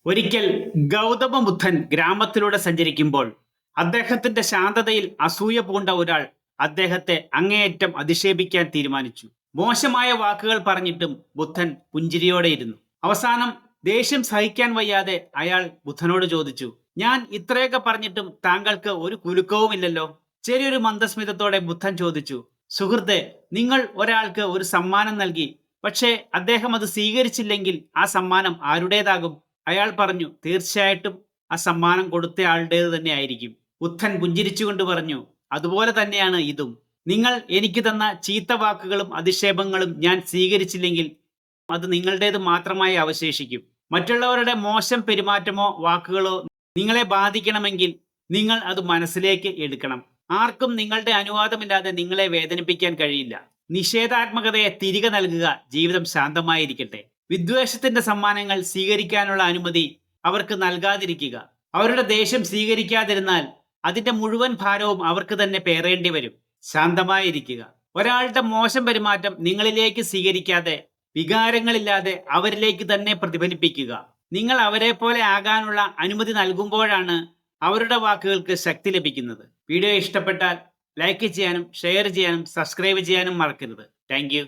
ഒരിക്കൽ ഗൗതമ ബുദ്ധൻ ഗ്രാമത്തിലൂടെ സഞ്ചരിക്കുമ്പോൾ അദ്ദേഹത്തിന്റെ ശാന്തതയിൽ അസൂയ പൂണ്ട ഒരാൾ അദ്ദേഹത്തെ അങ്ങേയറ്റം അധിക്ഷേപിക്കാൻ തീരുമാനിച്ചു. മോശമായ വാക്കുകൾ പറഞ്ഞിട്ടും ബുദ്ധൻ പുഞ്ചിരിയോടെയിരുന്നു. അവസാനം ദേഷ്യം സഹിക്കാൻ വയ്യാതെ അയാൾ ബുദ്ധനോട് ചോദിച്ചു, ഞാൻ ഇത്രയൊക്കെ പറഞ്ഞിട്ടും താങ്കൾക്ക് ഒരു കുലുക്കവുമില്ലല്ലോ? ചെറിയൊരു മന്ദസ്മിതത്തോടെ ബുദ്ധൻ ചോദിച്ചു, സുഹൃത്തെ, നിങ്ങൾ ഒരാൾക്ക് ഒരു സമ്മാനം നൽകി, പക്ഷേ അദ്ദേഹം അത് സ്വീകരിച്ചില്ലെങ്കിൽ ആ സമ്മാനം ആരുടേതാകും? അയാൾ പറഞ്ഞു, തീർച്ചയായിട്ടും ആ സമ്മാനം കൊടുത്തയാളുടേത് തന്നെ ആയിരിക്കും. ബുദ്ധൻ പുഞ്ചിരിച്ചുകൊണ്ട് പറഞ്ഞു, അതുപോലെ തന്നെയാണ് ഇതും. നിങ്ങൾ എനിക്ക് തന്ന ചീത്ത വാക്കുകളും അധിക്ഷേപങ്ങളും ഞാൻ സ്വീകരിച്ചില്ലെങ്കിൽ അത് നിങ്ങളുടേത് മാത്രമായി അവശേഷിക്കും. മറ്റുള്ളവരുടെ മോശം പെരുമാറ്റമോ വാക്കുകളോ നിങ്ങളെ ബാധിക്കണമെങ്കിൽ നിങ്ങൾ അത് മനസ്സിലേക്ക് എടുക്കണം. ആർക്കും നിങ്ങളുടെ അനുവാദമില്ലാതെ നിങ്ങളെ വേദനിപ്പിക്കാൻ കഴിയില്ല. നിഷേധാത്മകതയെ തിരികെ നൽകുക. ജീവിതം ശാന്തമായിരിക്കട്ടെ. വിദ്വേഷത്തിന്റെ സമ്മാനങ്ങൾ സ്വീകരിക്കാനുള്ള അനുമതി അവർക്ക് നൽകാതിരിക്കുക. അവരുടെ ദേഷ്യം സ്വീകരിക്കാതിരുന്നാൽ അതിന്റെ മുഴുവൻ ഭാരവും അവർക്ക് തന്നെ പേറേണ്ടി വരും. ശാന്തമായിരിക്കുക. ഒരാളുടെ മോശം പെരുമാറ്റം നിങ്ങളിലേക്ക് സ്വീകരിക്കാതെ വികാരങ്ങളില്ലാതെ അവരിലേക്ക് തന്നെ പ്രതിഫലിപ്പിക്കുക. നിങ്ങൾ അവരെ പോലെ ആകാനുള്ള അനുമതി നൽകുമ്പോഴാണ് അവരുടെ വാക്കുകൾക്ക് ശക്തി ലഭിക്കുന്നത്. വീഡിയോ ഇഷ്ടപ്പെട്ടാൽ ലൈക്ക് ചെയ്യാനും ഷെയർ ചെയ്യാനും സബ്സ്ക്രൈബ് ചെയ്യാനും മറക്കരുത്. താങ്ക്